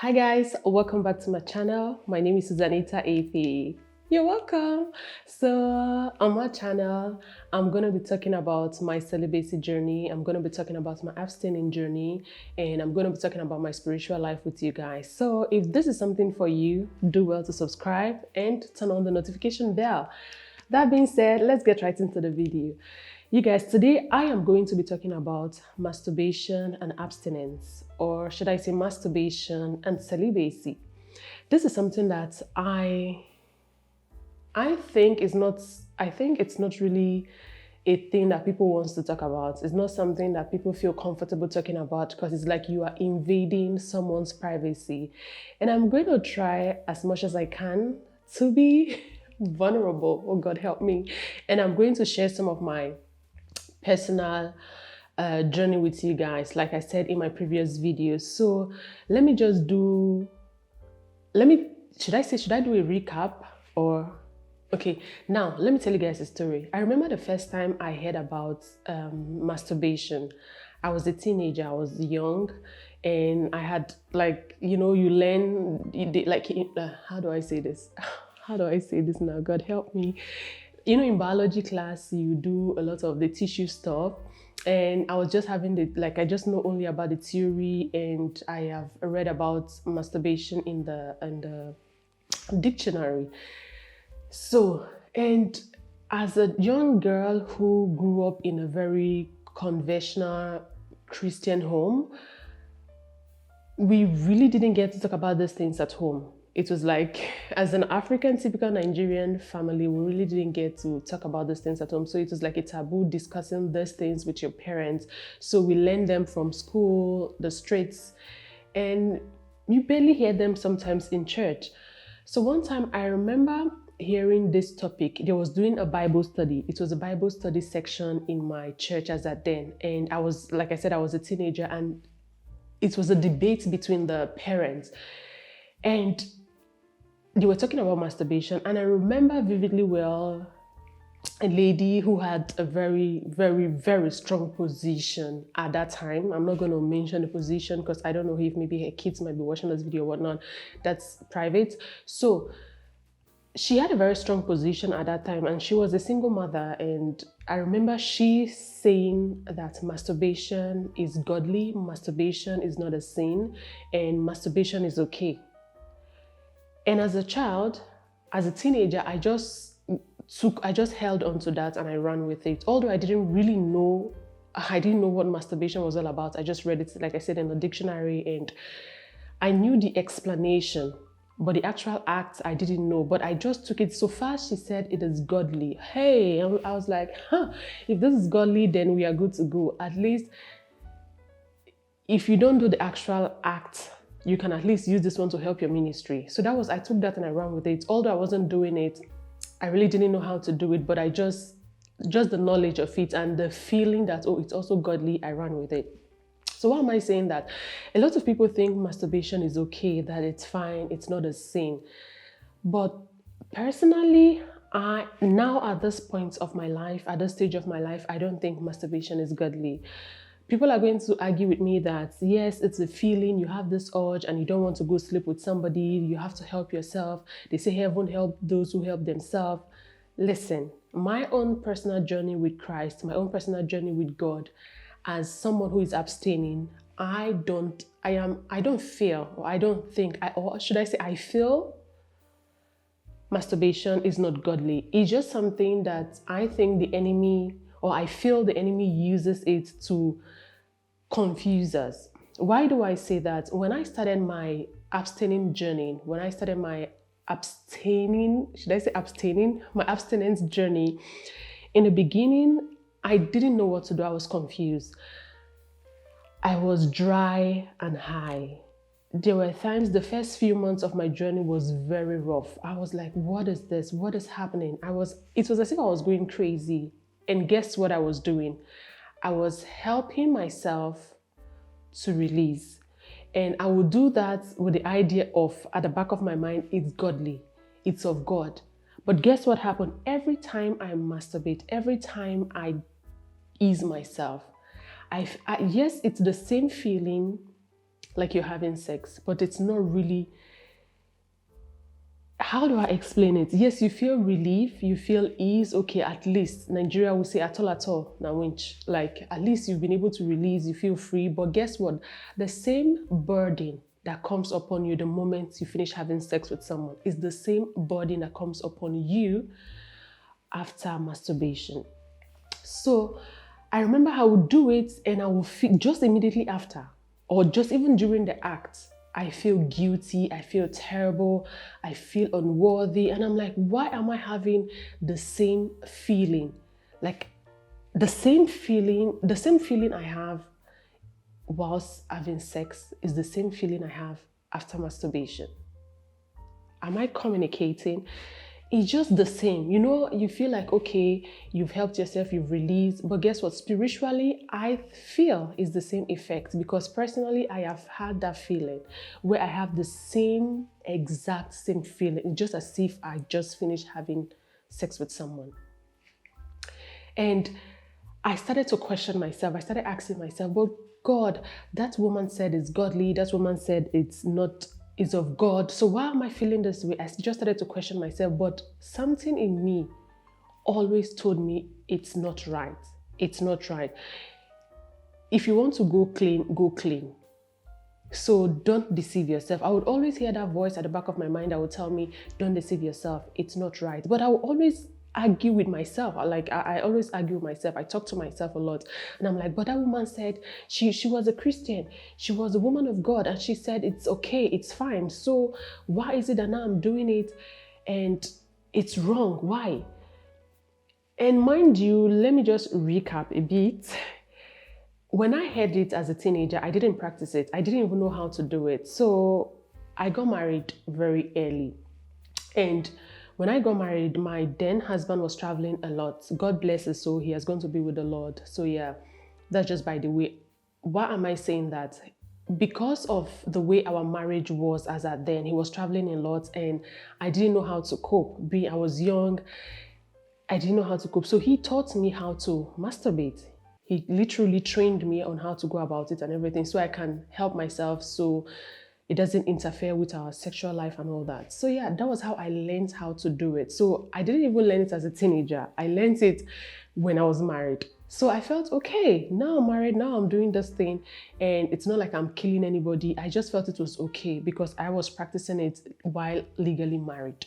Hi guys, welcome back to my channel. My name is Susanita AP. You're welcome. So on my channel, I'm going to be talking about my celibacy journey. I'm going to be talking about my abstaining journey, and I'm going to be talking about my spiritual life with you guys. So if this is something for you, do well to subscribe and turn on the notification bell. That being said, let's get right into the video. You guys, today I am going to be talking about masturbation and abstinence, or should I say masturbation and celibacy. This is something that I think it's not really a thing that people want to talk about. It's not something that people feel comfortable talking about because it's like you are invading someone's privacy. And I'm going to try as much as I can to be vulnerable. Oh God, help me. And I'm going to share some of my personal journey with you guys, like I said in my previous videos. So let me just do, should I do a recap or, okay, now let me tell you guys a story. I remember the first time I heard about masturbation. I was a teenager, I was young, and I had you learn, how do I say this? How do I say this now? God help me. In biology class, you do a lot of the tissue stuff. And I was just having I just know only about the theory, and I have read about masturbation in the dictionary. So, and as a young girl who grew up in a very conventional Christian home, we really didn't get to talk about these things at home. It was like, as an African, typical Nigerian family, we really didn't get to talk about these things at home. So it was like a taboo discussing these things with your parents. So we learned them from school, the streets, and you barely hear them sometimes in church. So one time I remember hearing this topic. They was doing a Bible study. It was a Bible study section in my church as at then. And I was, like I said, I was a teenager, and it was a debate between the parents. And they were talking about masturbation, and I remember vividly well a lady who had a very, very, very strong position at that time. I'm not going to mention the position because I don't know if maybe her kids might be watching this video or whatnot. That's private. So she had a very strong position at that time, and she was a single mother. And I remember she saying that masturbation is godly, masturbation is not a sin, and masturbation is okay. And as a child, as a teenager, I just held on to that and I ran with it. Although I didn't know what masturbation was all about. I just read it, like I said, in the dictionary, and I knew the explanation, but the actual act I didn't know. But I just took it so far. She said it is godly. Hey, I was like, if this is godly, then we are good to go. At least if you don't do the actual act, you can at least use this one to help your ministry. So I took that and I ran with it. Although I wasn't doing it, I really didn't know how to do it, but I just the knowledge of it and the feeling that, oh, it's also godly, I ran with it. So why am I saying that? A lot of people think masturbation is okay, that it's fine, it's not a sin. But personally, now at this point of my life, at this stage of my life, I don't think masturbation is godly. People are going to argue with me that, yes, it's a feeling, you have this urge and you don't want to go sleep with somebody, you have to help yourself. They say heaven help those who help themselves. Listen, my own personal journey with Christ, my own personal journey with God, as someone who is abstaining, I don't feel, or I don't think, or should I say I feel masturbation is not godly. It's just something that I think the enemy, or I feel the enemy uses it to confuse us. Why do I say that? When I started my abstaining journey, my abstinence journey, in the beginning, I didn't know what to do. I was confused. I was dry and high. There were times, the first few months of my journey was very rough. I was like, what is this? What is happening? It was as if I was going crazy. And guess what I was doing? I was helping myself to release. And I would do that with the idea of, at the back of my mind, it's godly, it's of God. But guess what happened? Every time I masturbate, every time I ease myself, yes, it's the same feeling, like you're having sex, but it's not really. How do I explain it? Yes, you feel relief, you feel ease. Okay, at least Nigeria will say at all, now winch. Like at least you've been able to release, you feel free. But guess what? The same burden that comes upon you the moment you finish having sex with someone is the same burden that comes upon you after masturbation. So I remember I would do it and I would feel just immediately after, or just even during the act, I feel guilty, I feel terrible, I feel unworthy. And I'm like, why am I having the same feeling? Like the same feeling I have whilst having sex is the same feeling I have after masturbation. Am I communicating? It's just the same. You know, you feel like, okay, you've helped yourself, you've released, but guess what? Spiritually, I feel it's the same effect, because personally, I have had that feeling where I have the exact same feeling. It's just as if I just finished having sex with someone. And I started to question myself. I started asking myself, but God, that woman said it's godly. That woman said it's not, is of God. So why am I feeling this way? I just started to question myself, but something in me always told me it's not right. It's not right. If you want to go clean, go clean. So don't deceive yourself. I would always hear that voice at the back of my mind that would tell me, don't deceive yourself. It's not right. But I would always argue with myself. I always argue with myself. I talk to myself a lot. And I'm like, but that woman said she was a Christian. She was a woman of God. And she said, it's okay. It's fine. So why is it that now I'm doing it and it's wrong? Why? And mind you, let me just recap a bit. When I heard it as a teenager, I didn't practice it. I didn't even know how to do it. So I got married very early. And when I got married, my then husband was traveling a lot. God bless his soul. He has gone to be with the Lord. So yeah, that's just by the way. Why am I saying that? Because of the way our marriage was as at then, he was traveling a lot and I didn't know how to cope. I was young, I didn't know how to cope. So he taught me how to masturbate. He literally trained me on how to go about it and everything so I can help myself, so it doesn't interfere with our sexual life and all that. So yeah, that was how I learned how to do it. So I didn't even learn it as a teenager. I learned it when I was married. So I felt, okay, now I'm married, now I'm doing this thing, and it's not like I'm killing anybody. I just felt it was okay because I was practicing it while legally married.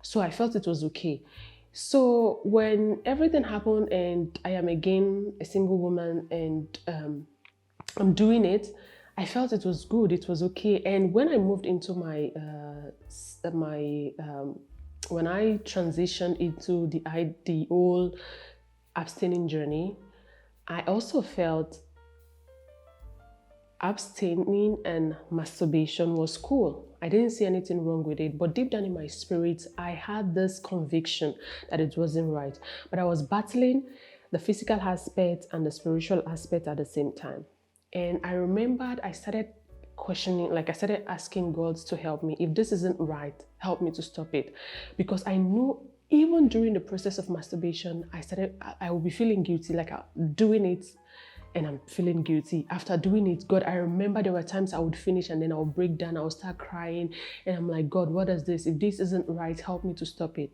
So I felt it was okay. So when everything happened and I am again a single woman and I'm doing it, I felt it was good, it was okay. And when I moved into when I transitioned into the whole abstaining journey, I also felt abstaining and masturbation was cool. I didn't see anything wrong with it, but deep down in my spirit, I had this conviction that it wasn't right. But I was battling the physical aspect and the spiritual aspect at the same time. And I remembered I started questioning, like I started asking God to help me. If this isn't right, help me to stop it. Because I knew even during the process of masturbation, I would be feeling guilty, like doing it and I'm feeling guilty. After doing it, God, I remember there were times I would finish and then I would break down, I would start crying. And I'm like, God, what is this? If this isn't right, help me to stop it.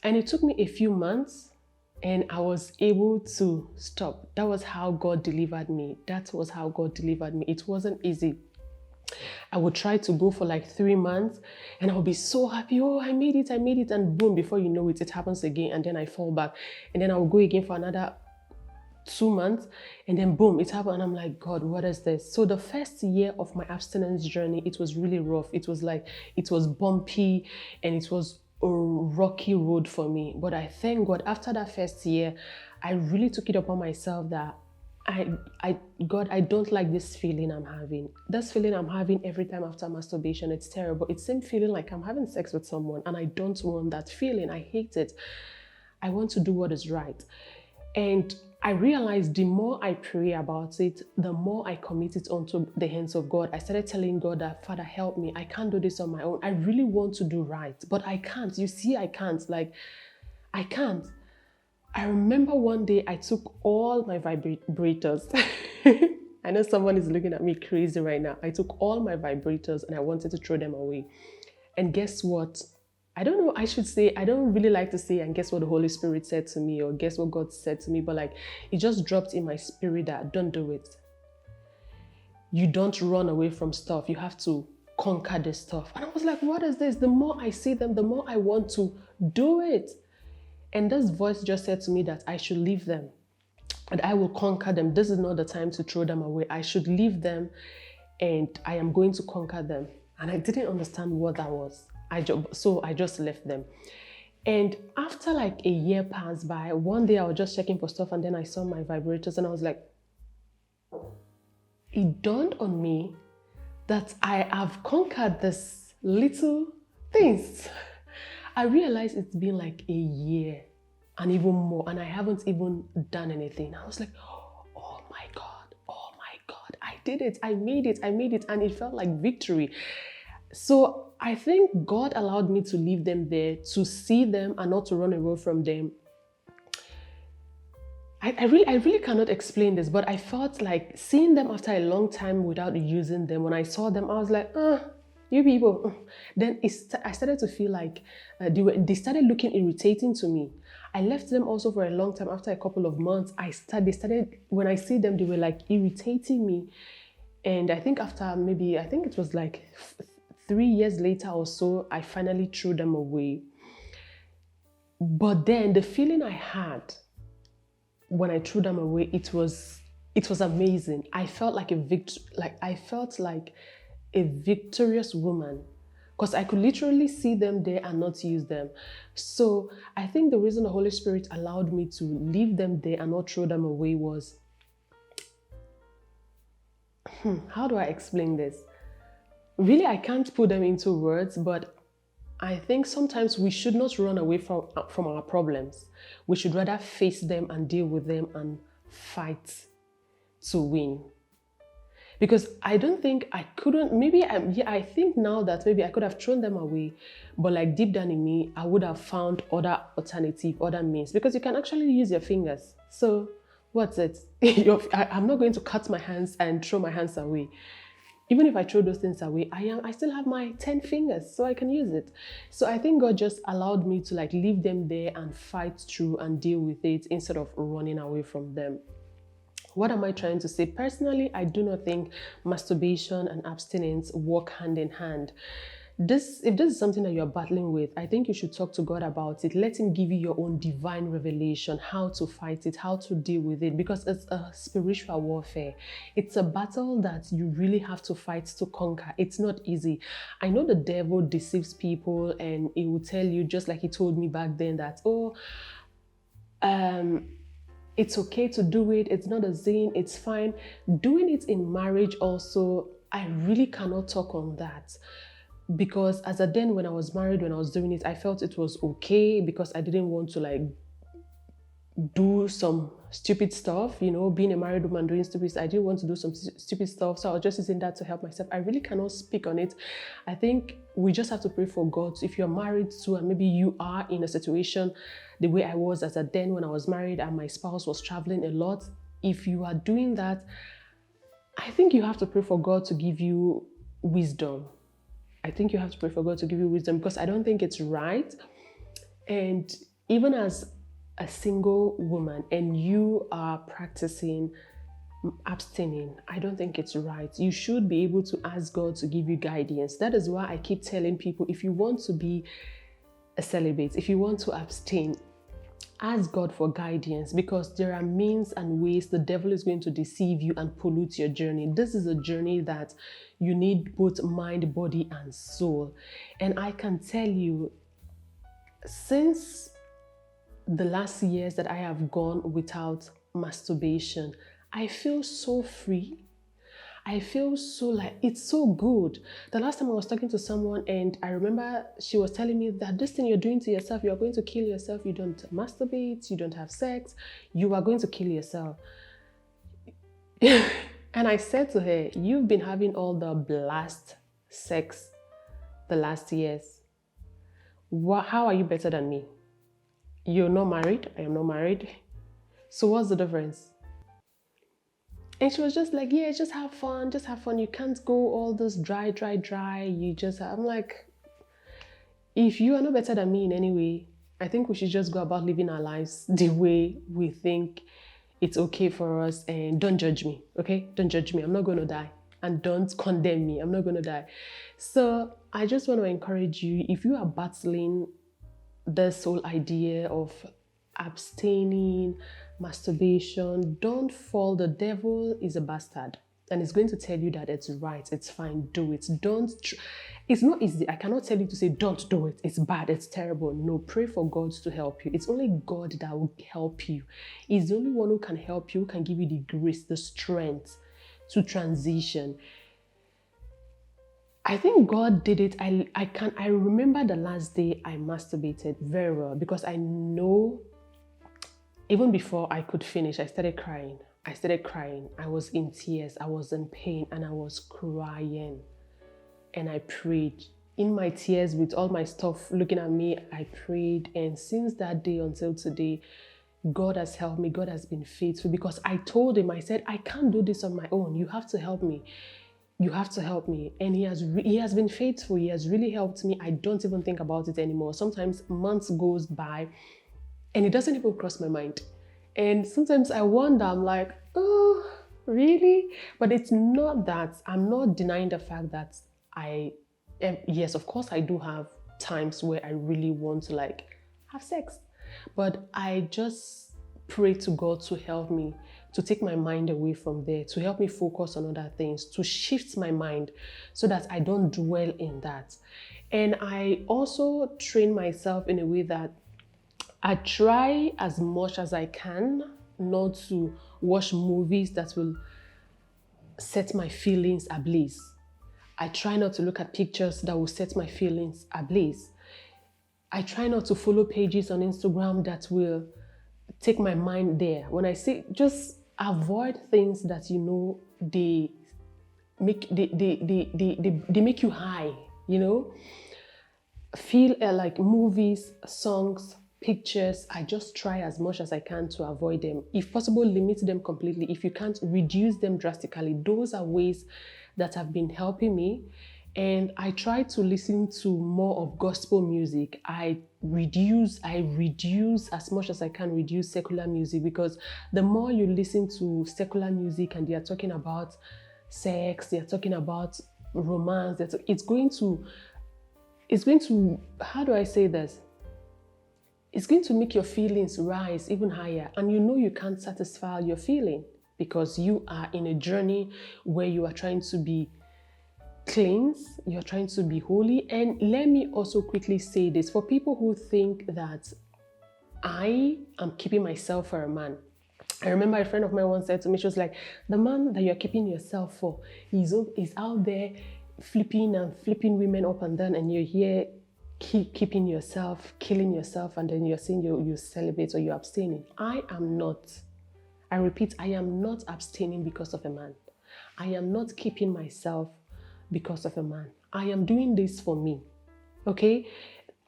And it took me a few months and I was able to stop. That was how God delivered me. That was how God delivered me. It wasn't easy. I would try to go for like 3 months and I would be so happy. Oh, I made it. And boom, before you know it, it happens again. And then I fall back. And then I would go again for another 2 months and then boom, it happened and I'm like, God, what is this? So the first year of my abstinence journey, it was really rough. It was bumpy and it was a rocky road for me. But I thank God after that first year, I really took it upon myself that God, I don't like this feeling I'm having. This feeling I'm having every time after masturbation, it's terrible. It's the same feeling like I'm having sex with someone and I don't want that feeling. I hate it. I want to do what is right. And I realized the more I pray about it, the more I commit it onto the hands of God. I started telling God that, Father, help me. I can't do this on my own. I really want to do right, but I can't. You see, I can't. I can't. I remember one day I took all my vibrators I know someone is looking at me crazy right now. I took all my vibrators and I wanted to throw them away. And guess what? I don't know, I should say, I don't really like to say, and guess what the Holy Spirit said to me, or guess what God said to me, but like, it just dropped in my spirit that don't do it. You don't run away from stuff. You have to conquer this stuff. And I was like, what is this? The more I see them, the more I want to do it. And this voice just said to me that I should leave them and I will conquer them. This is not the time to throw them away. I should leave them and I am going to conquer them. And I didn't understand what that was. So I just left them. And after like a year passed by, one day I was just checking for stuff and then I saw my vibrators and I was like, it dawned on me that I have conquered this little things. I realized it's been like a year and even more, and I haven't even done anything. I was like, oh my God, I did it, I made it, and it felt like victory. So I think God allowed me to leave them there, to see them and not to run away from them. I really cannot explain this, but I felt like seeing them after a long time without using them. When I saw them, I was like, you people. Then I started to feel like they started looking irritating to me. I left them also for a long time. After a couple of months, they started, when I see them, they were like irritating me. And I think after I think it was like 3 years later or so, I finally threw them away. But then the feeling I had when I threw them away, it was amazing. I felt like I felt like a victorious woman, because I could literally see them there and not use them. So I think the reason the Holy Spirit allowed me to leave them there and not throw them away was, how do I explain this? Really, I can't put them into words, but I think sometimes we should not run away from our problems. We should rather face them and deal with them and fight to win. Because I don't think I couldn't, I think now that maybe I could have thrown them away, but like deep down in me, I would have found other means, because you can actually use your fingers. So what's it? I'm not going to cut my hands and throw my hands away. Even if I throw those things away, I still have my 10 fingers, so I can use it. So I think God just allowed me to like leave them there and fight through and deal with it instead of running away from them. What am I trying to say? Personally, I do not think masturbation and abstinence work hand in hand. If this is something that you're battling with, I think you should talk to God about it. Let Him give you your own divine revelation, how to fight it, how to deal with it, because it's a spiritual warfare. It's a battle that you really have to fight to conquer. It's not easy. I know the devil deceives people and he will tell you, just like he told me back then, that, it's okay to do it. It's not a sin. It's fine. Doing it in marriage also, I really cannot talk on that. Because as a then when I was married, when I was doing it, I felt it was okay because I didn't want to like do some stupid stuff, being a married woman doing stupid stuff. I didn't want to do some stupid stuff. So I was just using that to help myself. I really cannot speak on it. I think we just have to pray for God. If you're married too, and maybe you are in a situation the way I was as a then when I was married and my spouse was traveling a lot, if you are doing that, I think you have to pray for God to give you wisdom. I think you have to pray for God to give you wisdom, because I don't think it's right. And even as a single woman and you are practicing abstaining, I don't think it's right. You should be able to ask God to give you guidance. That is why I keep telling people, if you want to be a celibate, if you want to abstain, ask God for guidance, because there are means and ways the devil is going to deceive you and pollute your journey. This is a journey that you need both mind, body, and soul. And I can tell you, since the last years that I have gone without masturbation, I feel so free. I feel so like, it's so good. The last time I was talking to someone and I remember she was telling me that this thing you're doing to yourself, you're going to kill yourself. You don't masturbate, you don't have sex, you are going to kill yourself. And I said to her, you've been having all the blast sex the last years. How are you better than me? You're not married, I am not married. So what's the difference? And she was just like, yeah, just have fun, just have fun. You can't go all this dry, dry, dry. I'm like, if you are no better than me in any way, I think we should just go about living our lives the way we think it's okay for us, and don't judge me, okay? Don't judge me. I'm not going to die. And don't condemn me. I'm not going to die. So I just want to encourage you, if you are battling this whole idea of abstaining, masturbation, don't fall. The devil is a bastard. And it's going to tell you that it's right, it's fine, do it. It's not easy. I cannot tell you to say, don't do it. It's bad, it's terrible. No, pray for God to help you. It's only God that will help you. He's the only one who can help you, who can give you the grace, the strength to transition. I think God did it. I remember the last day I masturbated very well, because I know even before I could finish, I started crying. I was in tears. I was in pain, and I was crying. And I prayed. In my tears, with all my stuff looking at me, I prayed. And since that day until today, God has helped me. God has been faithful, because I told him, I said, I can't do this on my own. You have to help me. You have to help me. And he has been faithful. He has really helped me. I don't even think about it anymore. Sometimes months goes by and it doesn't even cross my mind. And sometimes I wonder, I'm like, oh, really? But it's not that. I'm not denying the fact that yes, of course I do have times where I really want to have sex. But I just pray to God to help me, to take my mind away from there, to help me focus on other things, to shift my mind so that I don't dwell in that. And I also train myself in a way that I try as much as I can not to watch movies that will set my feelings ablaze. I try not to look at pictures that will set my feelings ablaze. I try not to follow pages on Instagram that will take my mind there. When I say just avoid things that they make you high, feel like movies, songs, pictures. I just try as much as I can to avoid them. If possible, limit them completely. If you can't, reduce them drastically. Those are ways that have been helping me. And I try to listen to more of gospel music. I reduce as much as I can, reduce secular music, because the more you listen to secular music and they are talking about sex, they are talking about romance, it's going to, how do I say this? It's going to make your feelings rise even higher. And you can't satisfy your feeling, because you are in a journey where you are trying to be cleanse, you're trying to be holy. And let me also quickly say this, for people who think that I am keeping myself for a man. I remember a friend of mine once said to me, she was like, the man that you're keeping yourself for, he's out there flipping women up and down, and you're here keeping yourself, killing yourself, and then you're saying you celibate or you're abstaining. I am not. I repeat, I am not abstaining because of a man. I am not keeping myself because of a man. I am doing this for me. Okay?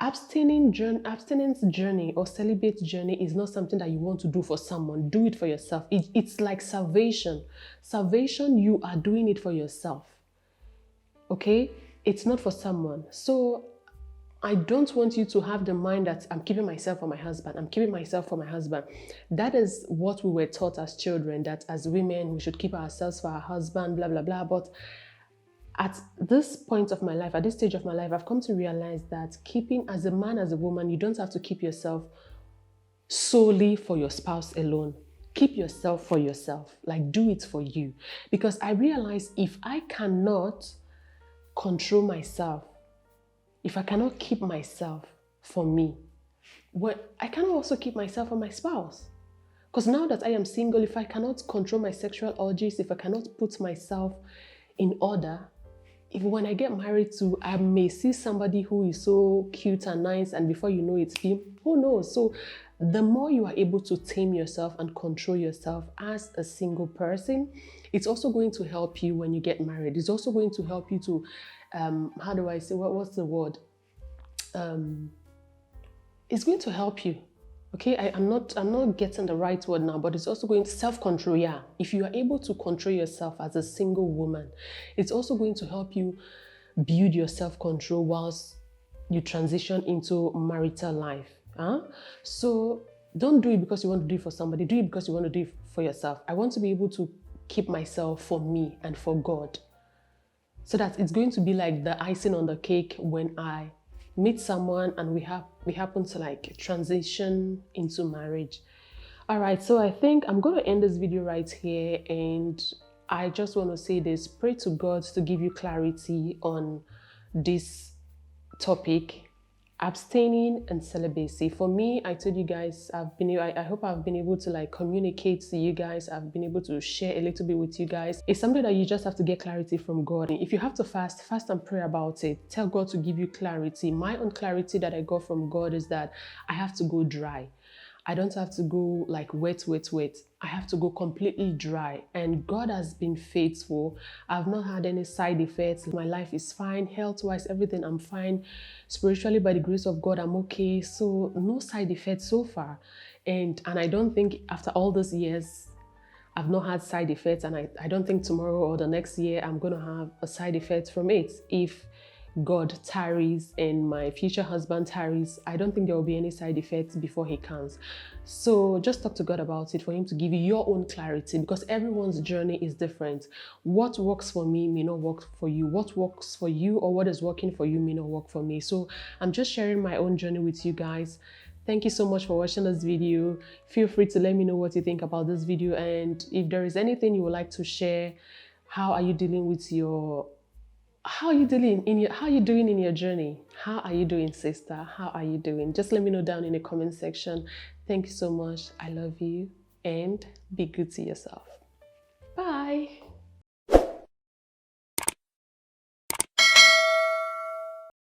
Abstinence journey or celibate journey is not something that you want to do for someone. Do it for yourself. It's like salvation. Salvation, you are doing it for yourself. Okay? It's not for someone. So I don't want you to have the mind that I'm keeping myself for my husband. I'm keeping myself for my husband. That is what we were taught as children, that as women, we should keep ourselves for our husband, blah, blah, blah. But at this point of my life, at this stage of my life, I've come to realize that keeping, as a man, as a woman, you don't have to keep yourself solely for your spouse alone. Keep yourself for yourself. Do it for you. Because I realize if I cannot control myself, if I cannot keep myself for me, I cannot also keep myself for my spouse. Because now that I am single, if I cannot control my sexual urges, if I cannot put myself in order, if when I get married to, I may see somebody who is so cute and nice, and before you know it's him, who knows? So the more you are able to tame yourself and control yourself as a single person, it's also going to help you when you get married. It's also going to help you to, how do I say, what's the word? It's going to help you. Okay, I'm not getting the right word now, but it's also going to self-control. Yeah, if you are able to control yourself as a single woman, it's also going to help you build your self-control whilst you transition into marital life. So don't do it because you want to do it for somebody. Do it because you want to do it for yourself. I want to be able to keep myself for me and for God, so that it's going to be like the icing on the cake when I meet someone and we happen to like transition into marriage. All right, so I think I'm going to end this video right here, and I just want to say this: pray to God to give you clarity on this topic, abstaining and celibacy. For me, I told you guys, I hope I've been able to like communicate to you guys. I've been able to share a little bit with you guys. It's something that you just have to get clarity from God. If you have to fast and pray about it. Tell God to give you clarity. My own clarity that I got from God is that I have to go dry. I don't have to go like wet. I have to go completely dry. And God has been faithful. I've not had any side effects. My life is fine. Health-wise, everything, I'm fine. Spiritually, by the grace of God, I'm okay. So no side effects so far. And I don't think after all those years, I've not had side effects, and I don't think tomorrow or the next year I'm going to have a side effect from it. If God tarries and my future husband tarries, I don't think there will be any side effects before he comes. So just talk to God about it for him to give you your own clarity, because everyone's journey is different. What works for me may not work for you. What works for you or what is working for you may not work for me. So I'm just sharing my own journey with you guys. Thank you so much for watching this video. Feel free to let me know what you think about this video, and if there is anything you would like to share. How are you dealing with your how are you doing in your journey? How are you doing, sister? How are you doing? Just let me know down in the comment section. Thank you so much. I love you, and be good to yourself. Bye.